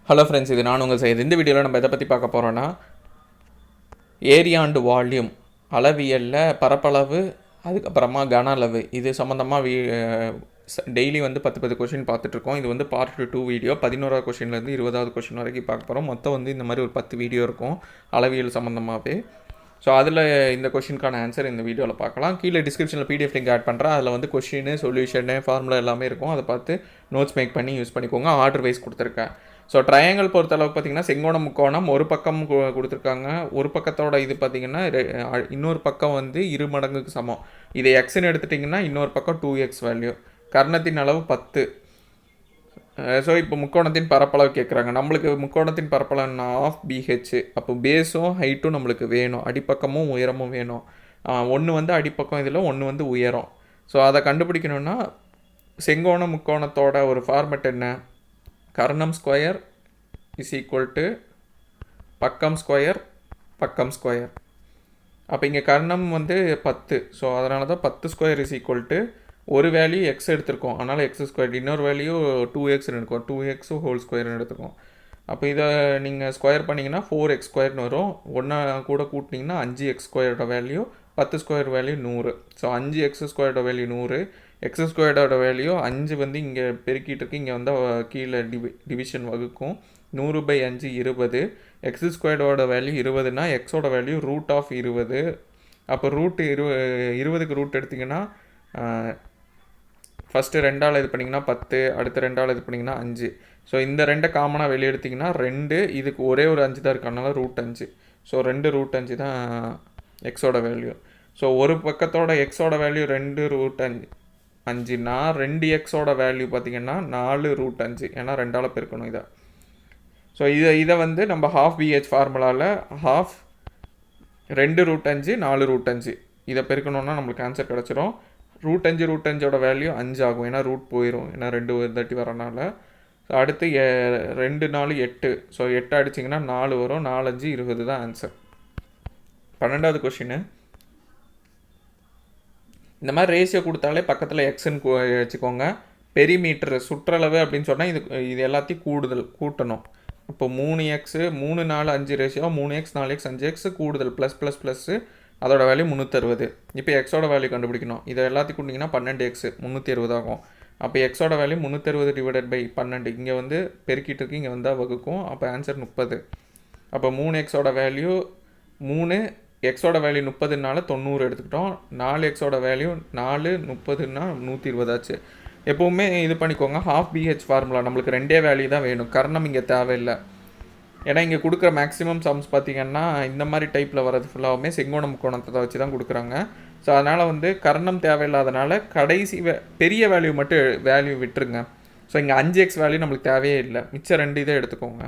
Hello friends, இது நான் உங்கள் செய்து. இந்த வீடியோவில் நம்ம எதை பற்றி பார்க்க போகிறோன்னா, ஏரியா அண்டு வால்யூம் அளவியலில் பரப்பளவு, அதுக்கப்புறமா கன அளவு, இது சம்மந்தமாக டெய்லி வந்து 10 கொஷின் பார்த்துட்ருக்கோம். இது வந்து பார்ட் 2 வீடியோ. 11வது கொஷின்லேருந்து 20வது கொஷின் வரைக்கும் பார்க்க போகிறோம். மொத்தம் வந்து இந்த மாதிரி ஒரு 10 வீடியோ இருக்கும் அளவியல் சம்மந்தமாகவே. ஸோ அதில் இந்த கொஷினுக்கான ஆன்சர் இந்த வீடியோவில் பார்க்கலாம். கீழே டிஸ்கிரிப்ஷனில் பிடிஎஃப் லிங்க் ஆட் பண்ணுறேன். அதில் வந்து கொஷின், சொல்யூஷனு, ஃபார்முலா எல்லாமே இருக்கும். அதை பார்த்து நோட்ஸ் மேக் பண்ணி யூஸ் பண்ணிக்கோங்க. ஆர்டர் வைஸ் கொடுத்துருக்கேன். ஸோ ட்ரையாங்கிள் பொறுத்தளவுக்கு பார்த்திங்கன்னா, செங்கோணம் முக்கோணம் ஒரு பக்கம் கொடுத்துருக்காங்க. ஒரு பக்கத்தோட இது பார்த்திங்கன்னா இன்னொரு பக்கம் வந்து 2 மடங்குக்கு சமம். இதை எக்ஸ்ன்னு எடுத்துட்டிங்கன்னா இன்னொரு பக்கம் 2x வேல்யூ. கர்ணத்தின் அளவு 10. ஸோ இப்போ முக்கோணத்தின் பரப்பளவு கேட்குறாங்க. நம்மளுக்கு முக்கோணத்தின் பரப்பளவுன்னா ஆஃப் BH. அப்போ பேஸும் ஹைட்டும் நம்மளுக்கு வேணும், அடிப்பக்கமும் உயரமும் வேணும். ஒன்று வந்து அடிப்பக்கம், இதில் ஒன்று வந்து உயரம். ஸோ அதை கண்டுபிடிக்கணுன்னா செங்கோண முக்கோணத்தோட ஒரு ஃபார்மெட் என்ன? கர்ணம் ஸ்கொயர் இஸ் ஈக்குவல் டு பக்கம் ஸ்கொயர் பக்கம் ஸ்கொயர். அப்போ இங்கே கர்ணம் வந்து 10. ஸோ அதனால தான் 10 ஸ்கொயர் இஸ் ஈக்குவல் டு ஒரு வேல்யூ எக்ஸ் எடுத்திருக்கோம், அதனால் எக்ஸ் ஸ்கொயர். இன்னொரு வேல்யூ 2x எடுத்துக்கோம், 2x ஹோல் ஸ்கொயர்னு எடுத்துக்கோம். அப்போ இதை நீங்கள் ஸ்கொயர் பண்ணிங்கன்னா 4x ஸ்கொயர்னு வரும். ஒன்றா கூட கூட்டினீங்கன்னா 5x ஸ்கொயரோட value, 10 square value 100. So 5x ஸ்கொயரோட வேல்யூ 100, எக்ஸ் ஸ்கொயரோட வேல்யூ 5 வந்து இங்கே பெருக்கிட்டு இருக்கு. இங்கே வந்து கீழே டிவிஷன் வகுக்கும். 100/5 20. எக்ஸ் ஸ்கொயரோட வேல்யூ 20னா எக்ஸோட வேல்யூ ரூட் ஆஃப் 20. அப்போ ரூட் 20க்கு ரூட் எடுத்திங்கன்னா ஃபஸ்ட்டு 2ஆல் இது பண்ணிங்கன்னா 10, அடுத்து 2ஆல் இது பண்ணிங்கன்னா 5. ஸோ இந்த 2 காமனாக வெளியே எடுத்திங்கன்னா 2, இதுக்கு ஒரே ஒரு 5 தான் இருக்குது, அதனால ரூட் 5. ஸோ 2 ரூட் 5 தான் எக்ஸோட வேல்யூ. ஸோ ஒரு பக்கத்தோட எக்ஸோட வேல்யூ 2 ரூட் 5னா 2xோட வேல்யூ பார்த்திங்கன்னா 4 ரூட் 5, ஏன்னா 2ஆல் பெருக்கணும் இதை. ஸோ இதை வந்து நம்ம ஹாஃப் BH ஃபார்முலாவில் ஹாஃப் 2 ரூட் 5 4 ரூட் 5 இதை பெருக்கணுன்னா நம்மளுக்கு ஆன்சர் கிடச்சிரும். ரூட் 5 வேல்யூ 5 ஆகும், ஏன்னா ரூட் போயிடும், ஏன்னா 2 தட்டி வரனால. ஸோ அடுத்து 2 4 8. ஸோ 8 அடிச்சிங்கன்னா 4 வரும். 4 5 20 தான் ஆன்சர். 12வது கொஷின். இந்த மாதிரி ரேஷியோ கொடுத்தாலே பக்கத்தில் எக்ஸ்ன்னு வச்சுக்கோங்க. பெரிமீட்டர் சுற்றளவு அப்படின்னு சொன்னால் இது எல்லாத்தையும் கூட்டணும். இப்போ 3x 3 4 5 ratio 3x 4x 5x கூடுதல் +++, அதோட வேல்யூ 360. இப்போ எக்ஸோட வேல்யூ கண்டுபிடிக்கணும். இதை எல்லாத்தையும் கூட்டிங்கன்னா 12x 360 ஆகும். அப்போ எக்ஸோட வேல்யூ 360/12. இங்கே வந்து பெருக்கிட்டு இருக்கு, இங்கே வந்தால் வகுக்கும். அப்போ ஆன்சர் 30. அப்போ 3xோட வேல்யூ 3, எக்ஸோட வேல்யூ 30னால 90 எடுத்துக்கிட்டோம். 4xோட வேல்யூ 4 30னா 120 ஆச்சு. எப்போவுமே இது பண்ணிக்கோங்க, ஹாஃப் BH ஃபார்முலா நம்மளுக்கு 2 வேல்யூ தான் வேணும். கர்ணம் இங்கே தேவையில்லை, ஏன்னா இங்கே கொடுக்குற மேக்ஸிமம் சம்ஸ் பார்த்திங்கன்னா இந்த மாதிரி டைப்பில் வரது ஃபுல்லாகவுமே செங்கோண முக்கோணத்தை வச்சு தான் கொடுக்குறாங்க. ஸோ அதனால் வந்து கர்ணம் தேவையில்லாதனால கடைசி பெரிய வேல்யூ மட்டும் வேல்யூ விட்டுருங்க. ஸோ இங்கே 5x வேல்யூ நம்மளுக்கு தேவையே இல்லை. மிச்சம் 2 இதை எடுத்துக்கோங்க.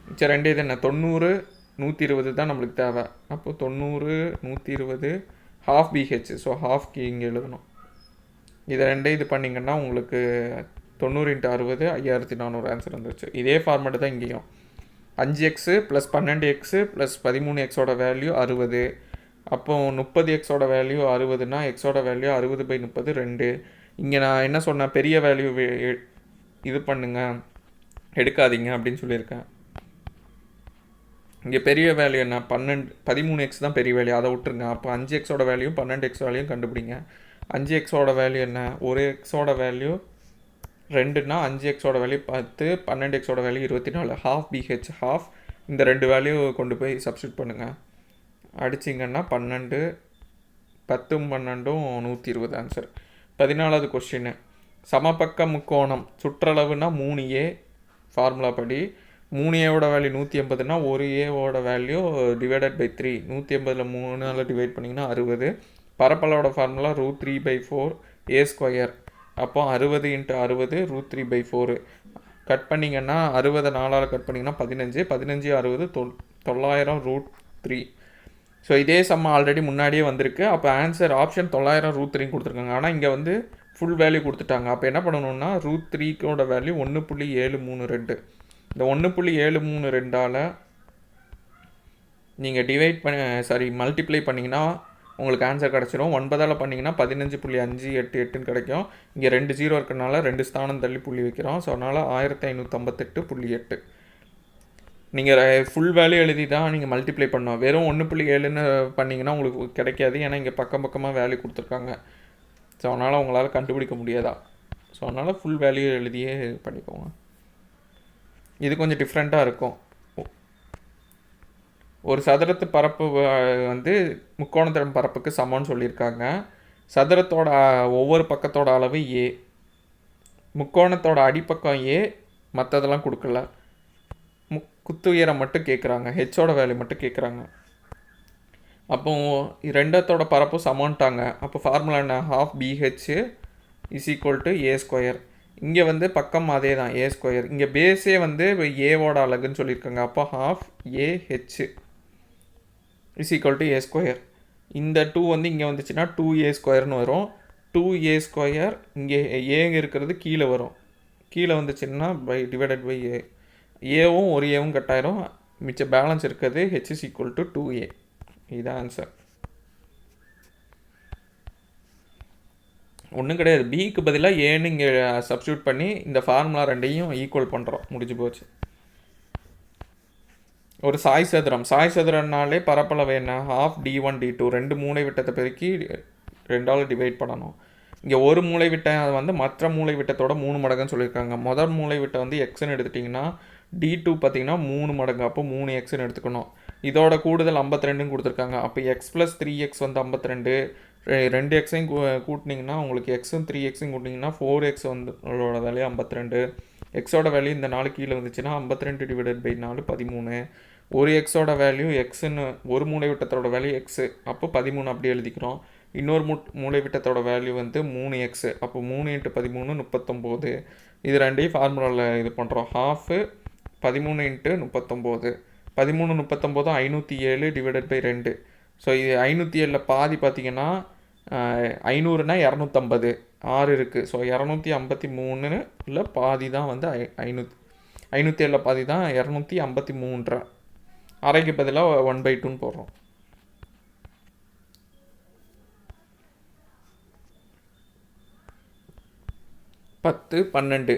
மிச்சம் 2 இது என்ன 90 120 தான் நம்மளுக்கு தேவை. அப்போ 90 120 ஹாஃப் BH. ஸோ ஹாஃப்க்கு இங்கே எழுதணும். இதை 2 இது பண்ணிங்கன்னா உங்களுக்கு 90 × 60 5400 ஆன்சர் வந்துருச்சு. இதே ஃபார்மேட்டு தான் இங்கேயும். 5x + 12x + 13xோட value 60. அப்போ 30xோட வேல்யூ 60னா எக்ஸோட வேல்யூ 60/30 2. இங்கே நான் என்ன சொன்னேன், பெரிய வேல்யூ இது பண்ணுங்க, எடுக்காதீங்க அப்படின்னு சொல்லியிருக்கேன். இங்கே பெரிய வேல்யூ என்ன 13x தான் பெரிய வேல்யூ, அதை விட்டுருங்க. அப்போ 5xோட வேல்யூ 12x வேல்யூயும் கண்டுபிடிங்க. 5xோட வேல்யூ என்ன, ஒரு எக்ஸோட வேல்யூ 2னா 5xோட வேல்யூ 10, 12xோட வேல்யூ 24. Half BH half. இந்த 2 வேல்யூ கொண்டு போய் சப்ஸ்டியூட் பண்ணுங்கள். அடிச்சிங்கன்னா 12 10 12 120 ஆன்சர். 14வது கொஸ்டின். சமபக்க முக்கோணம் சுற்றளவுனா 3a ஃபார்முலா படி. 3aவோட வேல்யூ 180னா 1aவோட வேல்யூ /3. 180ல் 3ஆல் டிவைட் பண்ணிங்கன்னா 60. பரப்பளவோட ஃபார்முலா √3/4 a². அப்போ 60 × 60 √3/4. கட் பண்ணிங்கன்னா 60 4ஆல் கட் பண்ணிங்கன்னா 15. 15 60 900 √3. ஸோ இதே சம்ம ஆல்ரெடி முன்னாடியே வந்திருக்கு. அப்போ ஆன்சர் ஆப்ஷன் 900 √3 கொடுத்துருக்காங்க. ஆனால் இங்கே வந்து ஃபுல் வேல்யூ கொடுத்துட்டாங்க. அப்போ என்ன பண்ணணும்னா √3க்கோட வேல்யூ 1.732. இந்த 1.732ஆல் நீங்கள் மல்டிப்ளை பண்ணிங்கன்னா உங்களுக்கு ஆன்சர் கிடச்சிரும். 9ஆல் பண்ணிங்கன்னா 15.588 கிடைக்கும். இங்கே 2 0 இருக்கிறனால 2 ஸ்தானம் தள்ளி புள்ளி வைக்கிறோம். ஸோ அதனால் 1558.8. நீங்கள் ஃபுல் வேல்யூ எழுதி தான் நீங்கள் மல்டிப்ளை பண்ணணும். வெறும் 1.7ன்னு பண்ணிங்கன்னா உங்களுக்கு கிடைக்காது. ஏன்னா இங்கே பக்கமாக வேல்யூ கொடுத்துருக்காங்க. ஸோ அதனால் உங்களால் கண்டுபிடிக்க முடியாதா. ஸோ அதனால் ஃபுல் வேல்யூ எழுதியே பண்ணிக்கோங்க. இது கொஞ்சம் டிஃப்ரெண்ட்டாக இருக்கும். ஒரு சதுரத்து பரப்பு வந்து முக்கோணத்தின் பரப்புக்கு சமம்னு சொல்லியிருக்காங்க. சதுரத்தோட ஒவ்வொரு பக்கத்தோட அளவு ஏ. முக்கோணத்தோட அடிப்பக்கம் ஏ, மற்றதெல்லாம் கொடுக்கல. குத்து உயரம் மட்டும் கேட்குறாங்க. ஹெச்சோட வேல்யூ மட்டும் கேட்குறாங்க. அப்போ ரெண்டத்தோட பரப்பும் சமன்ட்டாங்க. அப்போ ஃபார்முலா என்ன? ½ BH = A². இங்கே வந்து பக்கம் அதே தான், A². இங்கே பேஸே வந்து ஏவோட அலகுன்னு சொல்லியிருக்காங்க. அப்போ ½ AH = A². இந்த 2 வந்து இங்கே வந்துச்சுன்னா 2A² வரும். 2A². இங்கே ஏங்க இருக்கிறது கீழே வரும். கீழே வந்துச்சுன்னா டிவைடட் பை ஏ. ஏவும் ஒரு ஏவும் கட்டாயிரும். மிச்சம் பேலன்ஸ் இருக்கிறது H = 2A. இதுதான் ஆன்சர். ஒன்றும் கிடையாது. பிக்கு பதிலாக ஏன்னு இங்கே சப்ஸ்டியூட் பண்ணி இந்த ஃபார்முலா ரெண்டையும் ஈக்குவல் பண்ணுறோம். முடிஞ்சு போச்சு. ஒரு சாய் சதுரம்னாலே பரப்பளவு என்ன? ½ D1 D2. 2 மூளை விட்டத்தை பெருக்கி 2ஆல் டிவைட் பண்ணணும். இங்கே ஒரு மூளை விட்ட வந்து மற்ற மூளை விட்டத்தோட 3 மடங்குன்னு சொல்லியிருக்காங்க. முதல் மூளை விட்ட வந்து எக்ஸ்ன்னு எடுத்துட்டிங்கன்னா D2 பார்த்தீங்கன்னா 3 மடங்கு. அப்போ 3x எடுத்துக்கணும். இதோட கூடுதல் 52ன்னு கொடுத்துருக்காங்க. அப்போ x + 3x வந்து 52. 2xையும் கூட்டினீங்கன்னா உங்களுக்கு எக்ஸும் 3xையும் கூட்டினீங்கன்னா 4x வந்து உங்களோட வேல்யூ 52. எக்ஸோட வேல்யூ இந்த 4 கீழே வந்துச்சுன்னா 52 / 4 13. ஒரு எக்ஸோட வேல்யூ எக்ஸுன்னு ஒரு மூளை விட்டத்தோட வேல்யூ எக்ஸு. அப்போ 13 அப்படி எழுதிக்கிறோம். இன்னொரு மூளை விட்டத்தோட வேல்யூ வந்து 3x. அப்போ 3 × 13 39. இது ரெண்டையும் ஃபார்முலாவில் இது பண்ணுறோம். ½ 13 × 39. 13 39 507 / 2. ஸோ இது 507 பாதி பார்த்தீங்கன்னா 500னா 250. 6 இருக்குது. ஸோ 253 பாதி தான் வந்து 507 பாதி தான் 253. அரைக்கு பதிலாக 1/2ன்னு போடுறோம். பத்து 12.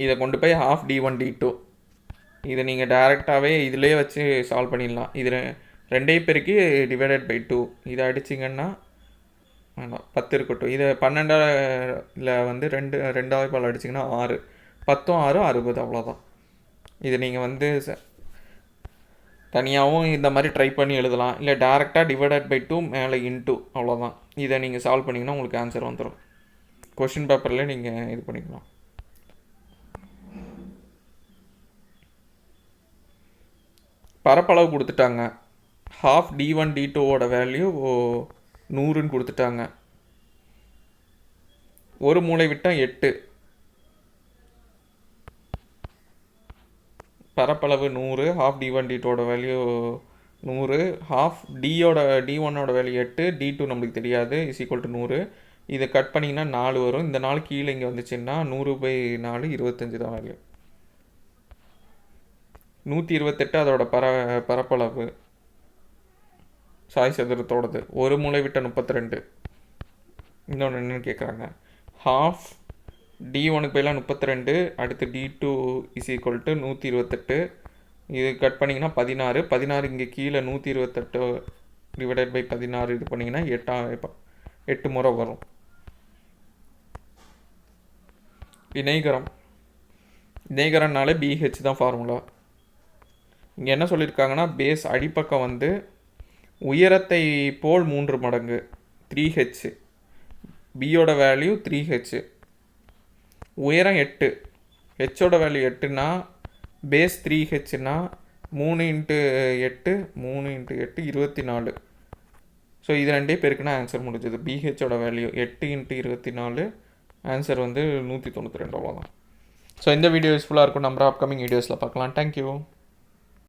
இதை கொண்டு போய் ½ D1 D2. இதை நீங்கள் டேரெக்டாகவே இதிலே வச்சு சால்வ் பண்ணிடலாம். இது ரெண்டையும் பெருக்கி டிவைடட் பை 2. இதை அடிச்சிங்கன்னா வேணாம் 10 இருக்கட்டும். இதை 12ல் வந்து 2 பால் அடிச்சிங்கன்னா 6. 10 6 60. அவ்வளோதான். இதை நீங்கள் வந்து தனியாகவும் இந்த மாதிரி ட்ரை பண்ணி எழுதலாம். இல்லை டேரெக்டாக டிவைடட் பை 2 மேலே இன்ட்டு. அவ்வளோதான். இதை நீங்கள் சால்வ் பண்ணிங்கன்னா உங்களுக்கு ஆன்சர் வந்துடும். கொஷின் பேப்பரில் நீங்கள் இது பண்ணிக்கலாம். பரப்பளவு கொடுத்துட்டாங்க. ½ D1 D2 வேல்யூ 100ன்னு கொடுத்துட்டாங்க. ஒரு மூளை விட்டால் 8. பரப்பளவு 100. ½ D1 D2 value 100. ½ D1 value 8. D2 நம்மளுக்கு தெரியாது. = 100. இதை கட் பண்ணிங்கன்னா 4 வரும். இந்த 4 கீழே இங்கே வந்துச்சுன்னா 100/4 25 தான் வேல்யூ. 128 அதோட பரப்பளவு சாய் சதுரத்தோடது. ஒரு மூளை விட்ட 32. இன்னொன்று என்னென்னு கேட்குறாங்க. ½ D1க்கு பதிலாக 32. அடுத்து D2 = 128. இது கட் பண்ணிங்கன்னா 16. 16 இங்கே கீழே 128 / 16 இது பண்ணிங்கன்னா 8 முறை வரும். இணைகரம்னாலே BH தான் ஃபார்முலா. இங்கே என்ன சொல்லியிருக்காங்கன்னா பேஸ் அடிப்பக்கம் வந்து உயரத்தை போல் 3 மடங்கு 3H. பியோட வேல்யூ 3H. உயரம் 8. ஹெச்சோட வேல்யூ 8னா பேஸ் 3Hனா 3 × 8 24. ஸோ இது ரெண்டே பேருக்குன்னா ஆன்சர் முடிஞ்சது. BHோட வேல்யூ 8 × 24. ஆன்சர் வந்து 192. அவ்வளோதான். ஸோ இந்த வீடியோ யூஸ்ஃபுல்லாக இருக்கும். நம்ம அப்கமிங் வீடியோஸில் பார்க்கலாம். தேங்க்யூ.